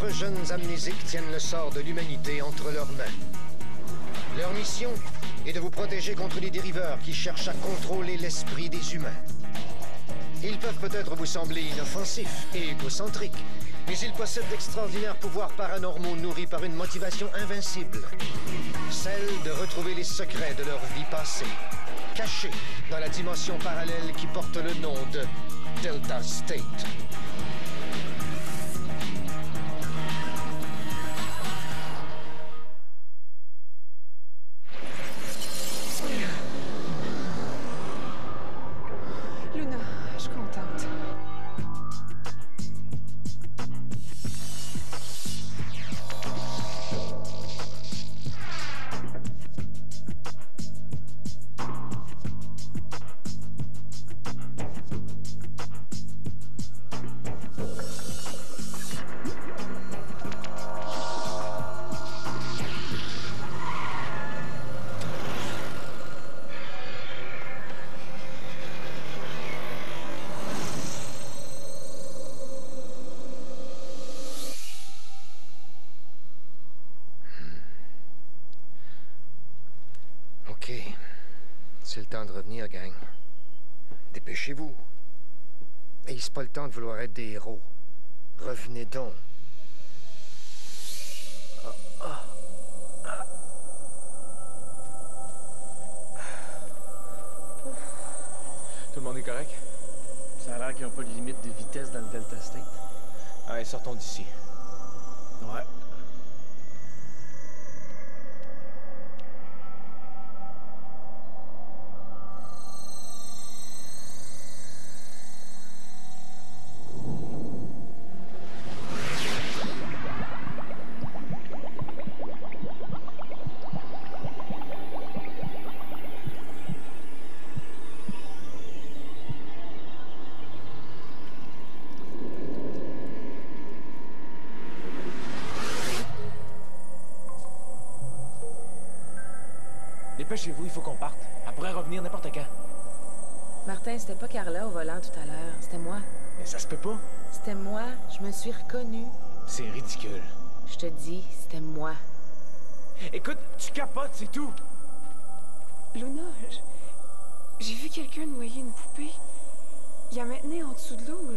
4 jeunes amnésiques tiennent le sort de l'humanité entre leurs mains. Leur mission est de vous protéger contre les dériveurs qui cherchent à contrôler l'esprit des humains. Ils peuvent peut-être vous sembler inoffensifs et égocentriques, mais ils possèdent d'extraordinaires pouvoirs paranormaux nourris par une motivation invincible. Celle de retrouver les secrets de leur vie passée, cachés dans la dimension parallèle qui porte le nom de Delta State. Luna, je suis contente. OK. C'est le temps de revenir, gang. Dépêchez-vous. Et c'est pas le temps de vouloir être des héros. Revenez donc. Tout le monde est correct? Ça a l'air qu'ils n'ont pas de limite de vitesse dans le Delta State. Allez, sortons d'ici. Ouais. Dépêchez-vous, il faut qu'on parte. Elle pourrait revenir n'importe quand. Martin, c'était pas Carla au volant tout à l'heure. C'était moi. Mais ça se peut pas. C'était moi. Je me suis reconnue. C'est ridicule. Je te dis, c'était moi. Écoute, tu capotes, c'est tout. Luna, j'ai vu quelqu'un noyer une poupée. Il la maintenait en dessous de l'eau.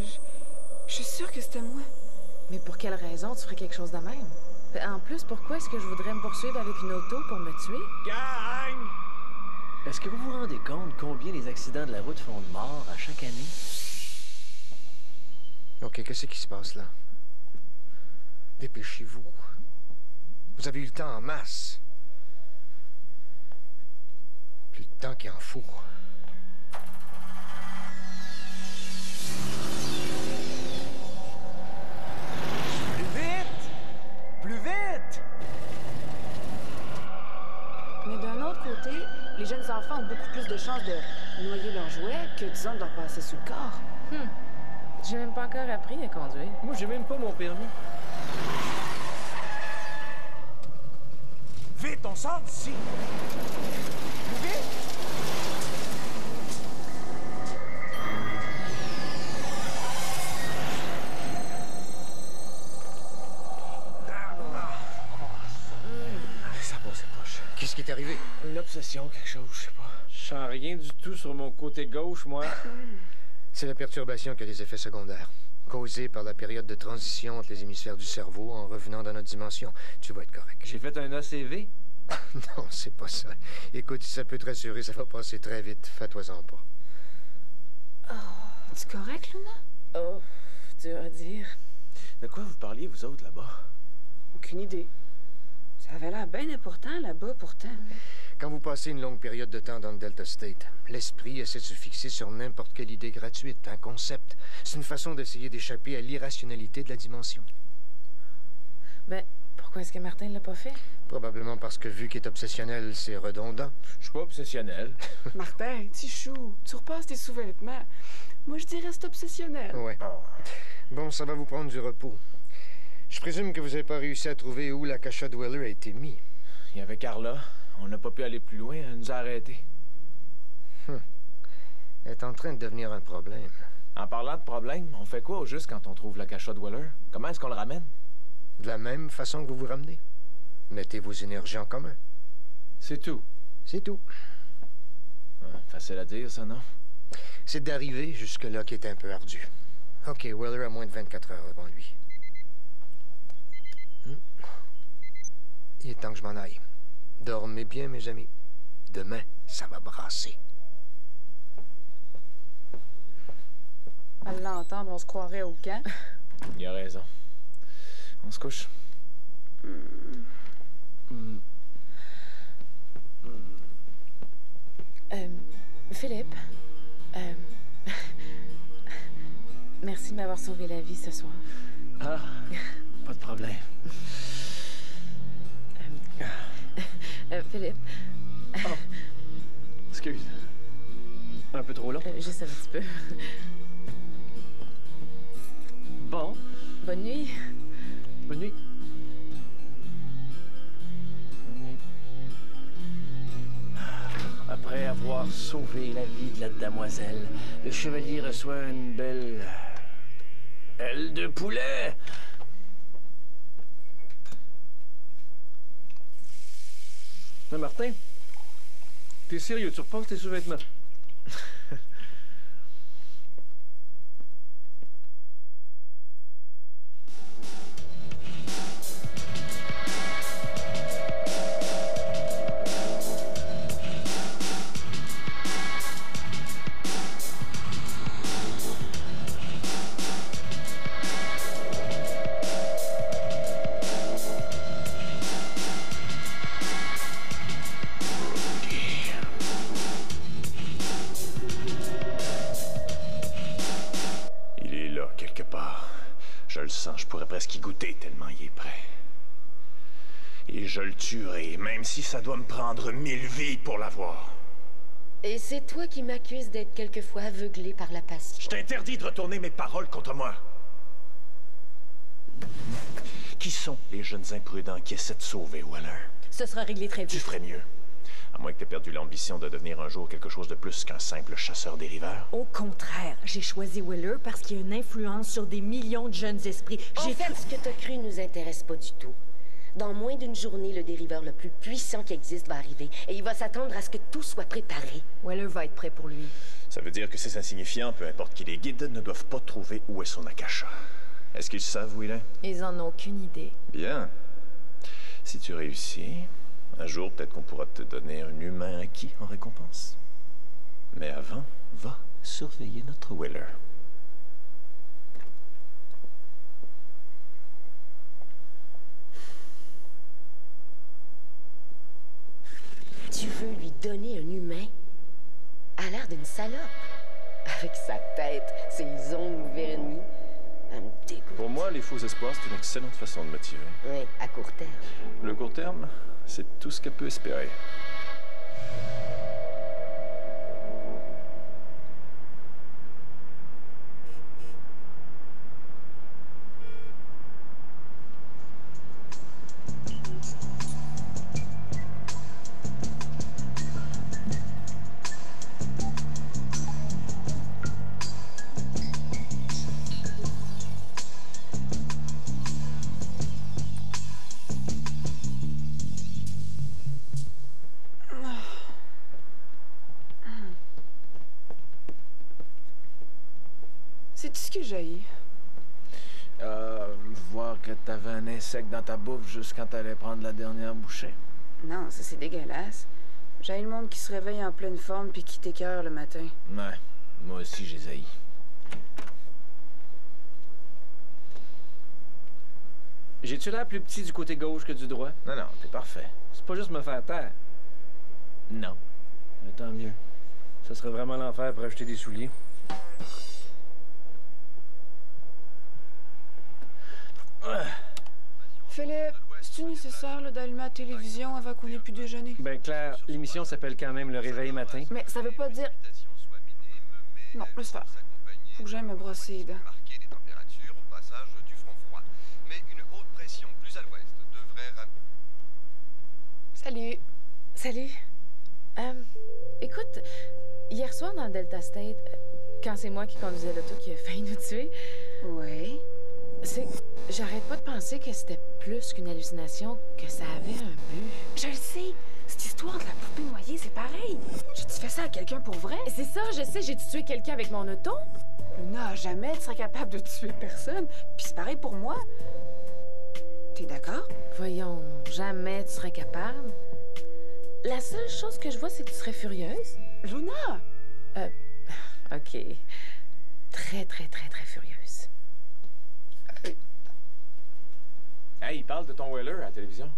Je suis sûre que c'était moi. Mais pour quelle raison tu ferais quelque chose de même? En plus, pourquoi est-ce que je voudrais me poursuivre avec une auto pour me tuer? Gang! Est-ce que vous vous rendez compte combien les accidents de la route font de morts à chaque année? OK, qu'est-ce qui se passe là? Dépêchez-vous. Vous avez eu le temps en masse. Plus de temps qu'il en faut. Plus vite! Plus vite! Mais d'un autre côté, les jeunes enfants ont beaucoup plus de chances de noyer leurs jouets que, disons, de leur passer sous le corps. J'ai même pas encore appris à conduire. Moi, j'ai même pas mon permis. Vite, on sort d'ici! Plus vite! Ça passe proche. Qu'est-ce qui est arrivé? Une obsession, quelque chose, je sais pas. Je sens rien du tout sur mon côté gauche, moi. C'est la perturbation qui a des effets secondaires, causée par la période de transition entre les hémisphères du cerveau en revenant dans notre dimension. Tu vas être correct. J'ai fait un ACV. Non, c'est pas ça. Écoute, si ça peut te rassurer, ça va passer très vite. Fais-toi-en pas. Es-tu correct, Luna? Oh, dur à dire. De quoi vous parliez, vous autres, là-bas? Aucune idée. Ça avait l'air bien important là-bas, pourtant. Quand vous passez une longue période de temps dans le Delta State, l'esprit essaie de se fixer sur n'importe quelle idée gratuite, un concept. C'est une façon d'essayer d'échapper à l'irrationalité de la dimension. Ben, pourquoi est-ce que Martin l'a pas fait? Probablement parce que vu qu'il est obsessionnel, c'est redondant. Je suis pas obsessionnel. Martin, petit chou, tu repasses tes sous-vêtements. Moi, je dirais c'est obsessionnel. Ouais. Bon, ça va vous prendre du repos. Je présume que vous n'avez pas réussi à trouver où la Akasha Dweller a été mis. Il y avait Carla. On n'a pas pu aller plus loin. Elle nous a arrêtés. Elle est en train de devenir un problème. En parlant de problème, on fait quoi au juste quand on trouve la Akasha Dweller? Comment est-ce qu'on le ramène? De la même façon que vous vous ramenez. Mettez vos énergies en commun. C'est tout. C'est tout. Ouais, facile à dire, ça, non? C'est d'arriver jusque-là qui est un peu ardu. OK, Weller a moins de 24 heures devant lui. Il est temps que je m'en aille. Dormez bien, mes amis. Demain, ça va brasser. À l'entendre, on se croirait au camp. Il a raison. On se couche. Philippe, merci de m'avoir sauvé la vie ce soir. Ah, pas de problème. Philippe, Oh, excuse. Un peu trop long? juste un petit peu. Bon, Bonne nuit. bonne nuit. Bonne nuit. Après avoir sauvé la vie de la demoiselle, le chevalier reçoit une belle aile de poulet. Mais Martin, t'es sérieux? Tu repasses tes sous-vêtements? Il est là, quelque part. Je le sens, je pourrais presque y goûter tellement il est prêt. Et je le tuerai, même si ça doit me prendre 1000 vies pour l'avoir. Et c'est toi qui m'accuses d'être quelquefois aveuglé par la passion. Je t'interdis de retourner mes paroles contre moi. Qui sont les jeunes imprudents qui essaient de sauver Weller? Ce sera réglé très Tu vite. ferais mieux. À moins que t'aies perdu l'ambition de devenir un jour quelque chose de plus qu'un simple chasseur des riveurs. Au contraire, j'ai choisi Weller parce qu'il a une influence sur des millions de jeunes esprits. En fait, ce que t'as cru nous intéresse pas du tout. Dans moins d'une journée, le dériveur le plus puissant qui existe va arriver. Et il va s'attendre à ce que tout soit préparé. Weller va être prêt pour lui. Ça veut dire que ces insignifiants, peu importe qui les guide, ne doivent pas trouver où est son Akasha. Est-ce qu'ils savent où il est? Ils en ont aucune idée. Bien. Si tu réussis, un jour, peut-être qu'on pourra te donner un humain acquis en récompense. Mais avant, va surveiller notre Weller. Tu veux lui donner un humain? À l'air d'une salope. Avec sa tête, ses ongles vernis. Elle me dégoûte. Pour moi, les faux espoirs, c'est une excellente façon de me tirer. Oui, à court terme. Le court terme, c'est tout ce qu'elle peut espérer. C'est tout ce que j'ai. Voir que t'avais un insecte dans ta bouffe juste quand t'allais prendre la dernière bouchée. Non, ça c'est dégueulasse. J'ai le monde qui se réveille en pleine forme puis qui t'écœure le matin. Ouais, moi aussi j'ai haï. J'ai-tu l'air plus petit du côté gauche que du droit? Non, non, t'es parfait. C'est pas juste me faire taire. Non. Mais tant mieux. Ça serait vraiment l'enfer pour acheter des souliers. Philippe, c'est-tu nécessaire là, d'allumer la télévision avant qu'on ait pu déjeuner? Ben Claire, l'émission s'appelle quand même Le Réveil matin. Mais ça veut pas dire... Non, laisse faire. Faut que j'aille me brosser les dents. Marquer les températures au passage du front froid. Mais une haute pression plus à l'ouest devrait... Salut. Salut. Écoute, hier soir dans le Delta State, quand c'est moi qui conduisais l'auto qui a failli nous tuer, Ouais. C'est... J'arrête pas de penser que c'était plus qu'une hallucination, que ça avait un but. Je le sais. Cette histoire de la poupée noyée, c'est pareil. J'ai-tu fait ça à quelqu'un pour vrai? C'est ça, je sais, j'ai tué quelqu'un avec mon auto. Luna, jamais tu serais capable de tuer personne. Puis c'est pareil pour moi. T'es d'accord? Voyons, jamais tu serais capable. La seule chose que je vois, c'est que tu serais furieuse. Luna! OK. Très, très, très, très furieuse. Hey, il parle de ton Weller à la télévision.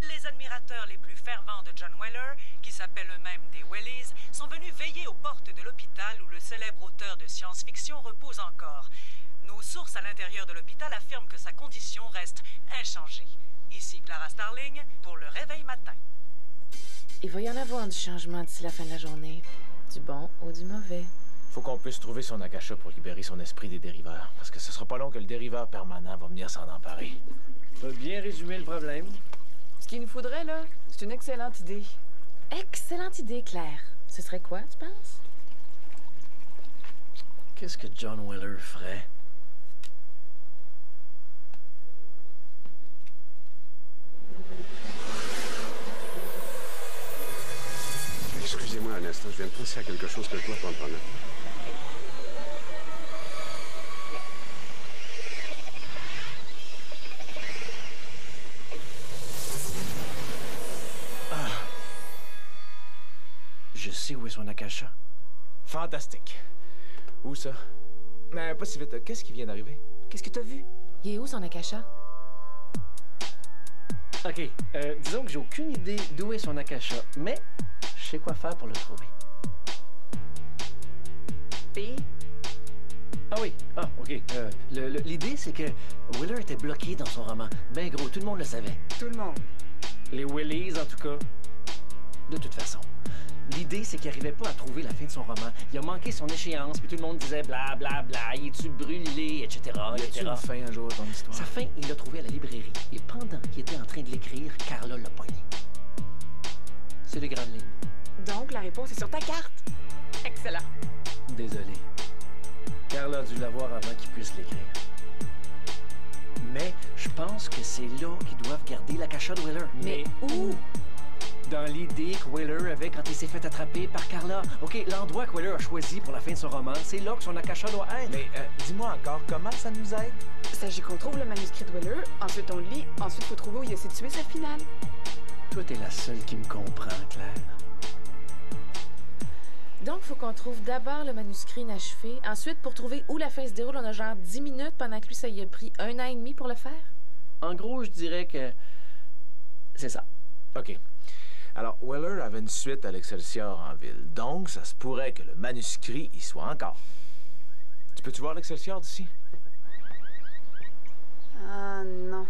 Les admirateurs les plus fervents de John Weller, qui s'appellent eux-mêmes des Wellies, sont venus veiller aux portes de l'hôpital où le célèbre auteur de science-fiction repose encore. Nos sources à l'intérieur de l'hôpital affirment que sa condition reste inchangée. Ici Clara Starling pour le réveil matin. Il va y en avoir du changement d'ici la fin de la journée. Du bon ou du mauvais. Faut qu'on puisse trouver son akasha pour libérer son esprit des dériveurs. Parce que ce sera pas long que le dériveur permanent va venir s'en emparer. T'as bien résumé le problème. Ce qu'il nous faudrait, là, c'est une excellente idée. Excellente idée, Claire. Ce serait quoi, tu penses? Qu'est-ce que John Weller ferait? Excusez-moi un instant, je viens de penser à quelque chose que je dois prendre en note. Je sais où est son akasha. Fantastique. Où ça? Mais pas si vite. Qu'est-ce qui vient d'arriver? Qu'est-ce que t'as vu? Il est où son akasha? OK, disons que j'ai aucune idée d'où est son akasha, mais je sais quoi faire pour le trouver. P. Ah oui, OK. L'idée, c'est que Weller était bloqué dans son roman. Ben gros, tout le monde le savait. Tout le monde. Les Wellies, en tout cas. De toute façon. L'idée, c'est qu'il n'arrivait pas à trouver la fin de son roman. Il a manqué son échéance, puis tout le monde disait bla bla bla, il est-tu brûlé, etc. Y a-tu une fin un jour à ton histoire? Sa fin, il l'a trouvée à la librairie. Et pendant qu'il était en train de l'écrire, Carla l'a pogné. C'est les grandes lignes. Donc, la réponse est sur ta carte. Excellent. Désolé. Carla a dû l'avoir avant qu'il puisse l'écrire. Mais je pense que c'est là qu'ils doivent garder l'akasha de Weller. Mais où? Dans l'idée que Weller avait quand il s'est fait attraper par Carla. OK, l'endroit que Weller a choisi pour la fin de son roman, c'est là que son akasha doit être. Mais dis-moi encore, comment ça nous aide? Il s'agit qu'on trouve le manuscrit de Weller, ensuite on le lit, ensuite faut trouver où il a situé sa finale. Toi, t'es la seule qui me comprend, Claire. Donc, faut qu'on trouve d'abord le manuscrit inachevé. Ensuite, pour trouver où la fin se déroule, on a genre 10 minutes pendant que lui, ça y a pris 1 an et demi pour le faire. En gros, je dirais que c'est ça. OK. Alors, Weller avait une suite à l'Excelsior en ville. Donc, ça se pourrait que le manuscrit y soit encore. Tu peux-tu voir l'Excelsior d'ici? Ah, non.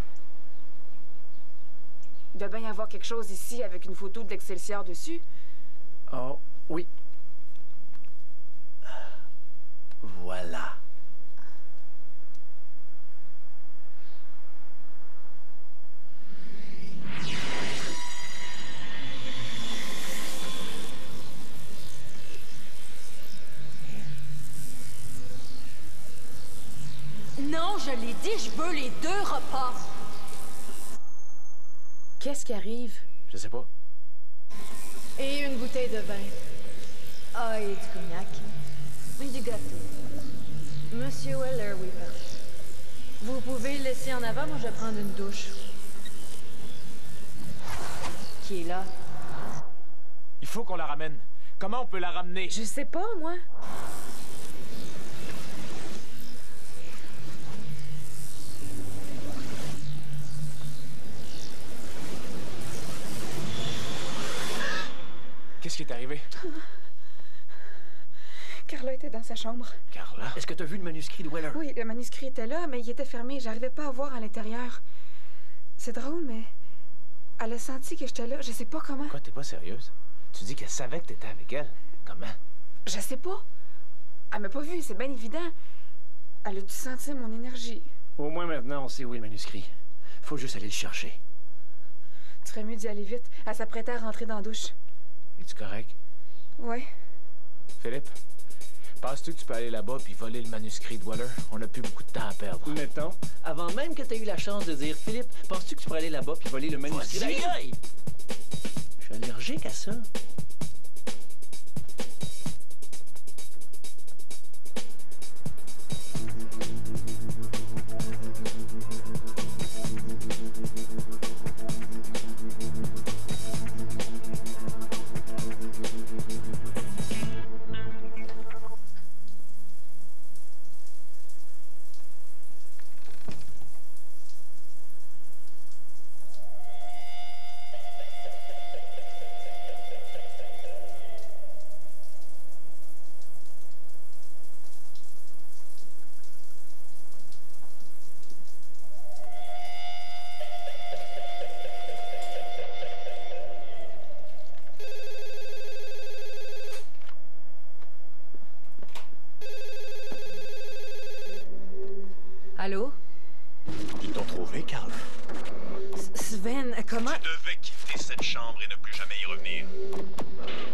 Il doit bien y avoir quelque chose ici avec une photo de l'Excelsior dessus. Oh, oui. Voilà. Non, je l'ai dit, je veux les 2 repas. Qu'est-ce qui arrive? Je sais pas. Et une bouteille de vin. Ah, et du cognac. Et du gâteau. Monsieur Weller, oui, parfait. Vous pouvez le laisser en avant, moi je vais prendre une douche. Qui est là? Il faut qu'on la ramène. Comment on peut la ramener? Je sais pas, moi. Qu'est-ce qui est arrivé? Carla était dans sa chambre. Carla? Est-ce que tu as vu le manuscrit de Weller? Oui, le manuscrit était là, mais il était fermé. J'arrivais pas à voir à l'intérieur. C'est drôle, mais elle a senti que j'étais là. Je sais pas comment. Quoi, t'es pas sérieuse? Tu dis qu'elle savait que t'étais avec elle. Comment? Je sais pas. Elle m'a pas vu, c'est bien évident. Elle a dû sentir mon énergie. Au moins maintenant, on sait où est le manuscrit. Faut juste aller le chercher. Tu ferais mieux d'y aller vite. Elle s'apprêtait à rentrer dans la douche. Es-tu correct? Ouais. Philippe? Penses-tu que tu peux aller là-bas puis voler le manuscrit de Weller? On n'a plus beaucoup de temps à perdre. Mettons, avant même que tu aies eu la chance de dire, Philippe, penses-tu que tu pourrais aller là-bas puis voler le manuscrit? Vas-y. Aïe! Je suis allergique à ça. Allô? Ils t'ont trouvé, Carl? Sven, comment... Tu devais quitter cette chambre et ne plus jamais y revenir.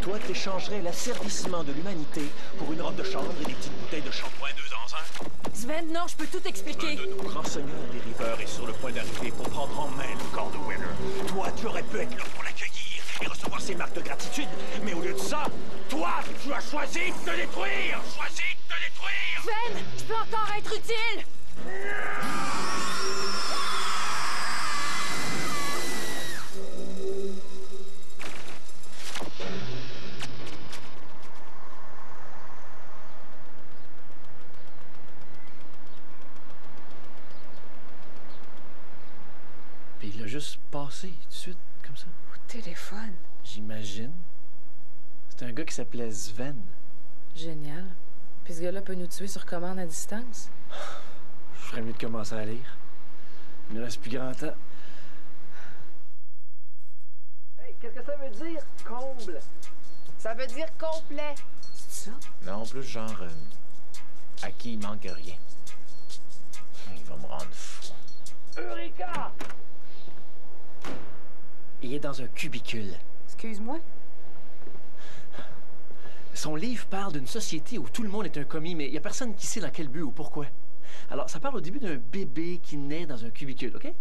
Toi, t'échangerais l'asservissement de l'humanité pour une robe de chambre et des petites bouteilles de shampoing 2 dans 1? Sven, non, je peux tout expliquer. Un de nos grands seigneurs dériveurs est sur le point d'arriver pour prendre en main le corps de Weller. Toi, tu aurais pu être là pour l'accueillir et recevoir ses marques de gratitude. Mais au lieu de ça, toi, tu as choisi de te détruire! Choisi de te détruire! Sven, je peux encore être utile. Puis il l'a juste passé tout de suite, comme ça. Au téléphone. J'imagine. C'est un gars qui s'appelait Sven. Génial. Puis ce gars-là peut nous tuer sur commande à distance. Je ferais mieux de commencer à lire. Il ne reste plus grand temps. Hey, qu'est-ce que ça veut dire, comble? Ça veut dire complet. C'est ça? Non, plus genre... à qui il manque rien. Il va me rendre fou. Eureka! Il est dans un cubicule. Excuse-moi? Son livre parle d'une société où tout le monde est un commis, mais il n'y a personne qui sait dans quel but ou pourquoi. Alors, ça parle au début d'un bébé qui naît dans un cubicule, OK?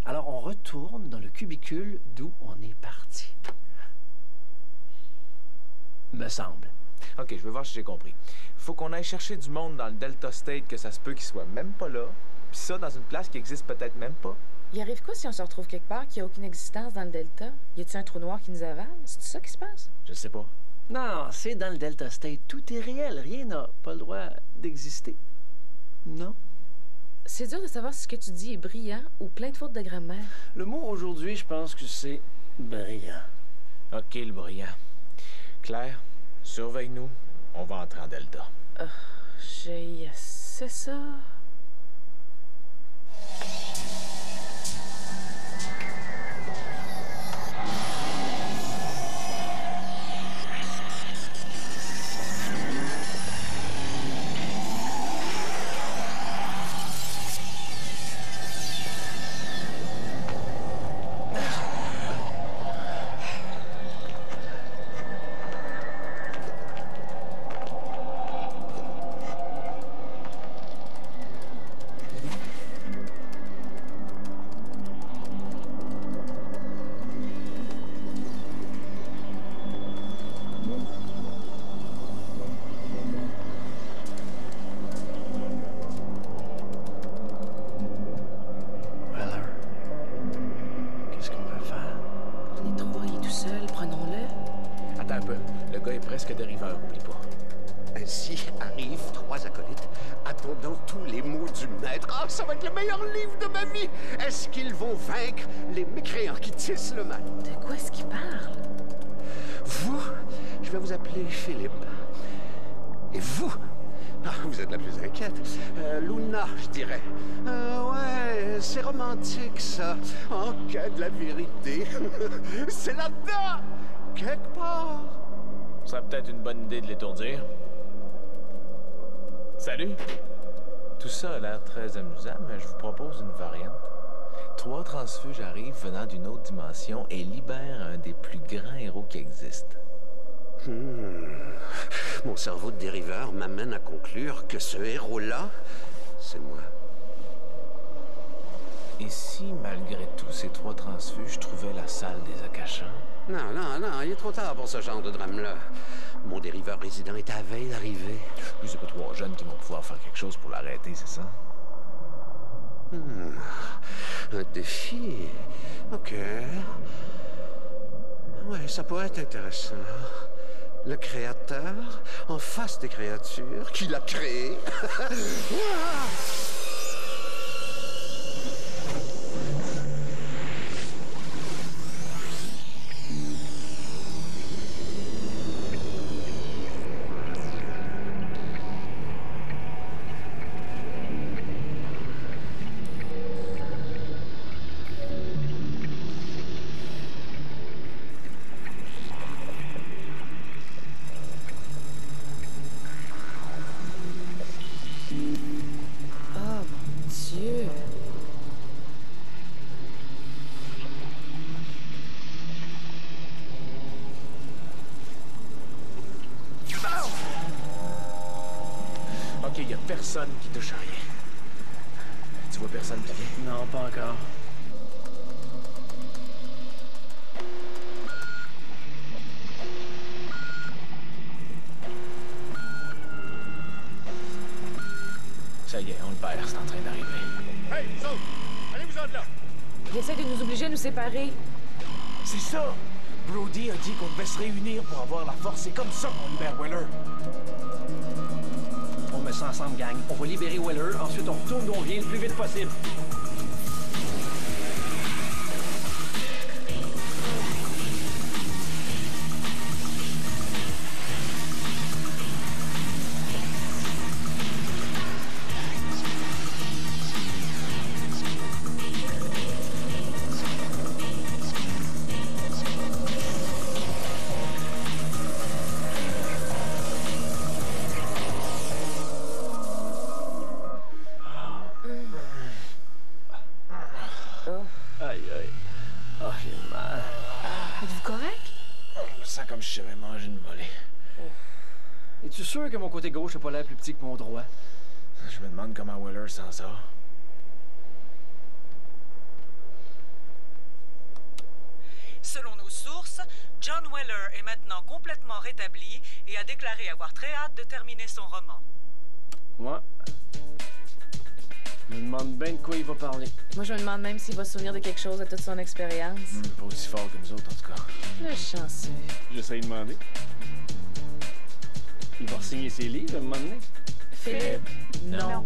Alors, on retourne dans le cubicule d'où on est parti. Me semble. OK, je vais voir si j'ai compris. Faut qu'on aille chercher du monde dans le Delta State que ça se peut qu'il soit même pas là, puis ça dans une place qui existe peut-être même pas. Il arrive quoi si on se retrouve quelque part qui a aucune existence dans le Delta? Y a-t-il un trou noir qui nous avale? C'est ça qui se passe? Je sais pas. Non, c'est dans le Delta State. Tout est réel. Rien n'a pas le droit d'exister. Non. C'est dur de savoir si ce que tu dis est brillant ou plein de fautes de grammaire. Le mot aujourd'hui, je pense que c'est brillant. OK, le brillant. Claire, surveille-nous. On va entrer en Delta. C'est ça. presque dériveur, oublie pas. Ainsi arrivent 3 acolytes, attendant tous les mots du maître. Ah, ça va être le meilleur livre de ma vie! Est-ce qu'ils vont vaincre les mécréants qui tissent le mal? De quoi est-ce qu'il parle? Vous, je vais vous appeler Philippe. Et vous, vous êtes la plus inquiète. Luna, je dirais. Ouais, c'est romantique, ça. En quête de la vérité. C'est là-dedans, quelque part. Ce serait peut-être une bonne idée de l'étourdir. Salut! Tout ça a l'air très amusant, mais je vous propose une variante. 3 transfuges arrivent venant d'une autre dimension et libèrent un des plus grands héros qui existent. Mon cerveau de dériveur m'amène à conclure que ce héros-là, c'est moi. Et si, malgré tous ces 3 transfuges, je trouvais la salle des Akashans? Non, non, non, il est trop tard pour ce genre de drame-là. Mon dériveur résident est à la veille d'arriver. Puis c'est pas 3 jeunes qui vont pouvoir faire quelque chose pour l'arrêter, c'est ça? Un défi. OK. Ouais, ça pourrait être intéressant. Le créateur en face des créatures qu'il a créées. OK, il y a personne qui touche à rien. Tu vois personne qui vient? Non, pas encore. Ça y est, on le perd, c'est en train d'arriver. Hey, vous autres! Allez-vous-en de là! Il essaie de nous obliger à nous séparer. C'est ça! Brody a dit qu'on devait se réunir pour avoir la force. C'est comme ça qu'on libère Weller. On met ça ensemble, gang. On va libérer Weller, ensuite on retourne d'où on vient le plus vite possible. Aïe, aïe. Oh, j'ai mal. Êtes-vous correct? Je me sens comme si j'avais mangé une volée. Es-tu sûr que mon côté gauche n'a pas l'air plus petit que mon droit? Je me demande comment Weller s'en sort. Selon nos sources, John Weller est maintenant complètement rétabli et a déclaré avoir très hâte de terminer son roman. Ouais. Je me demande bien de quoi il va parler. Moi, je me demande même s'il va se souvenir de quelque chose de toute son expérience. Pas aussi fort que nous autres, en tout cas. Le chanceux. J'essaie de demander. Il va signer ses livres à un moment donné? Philippe, non.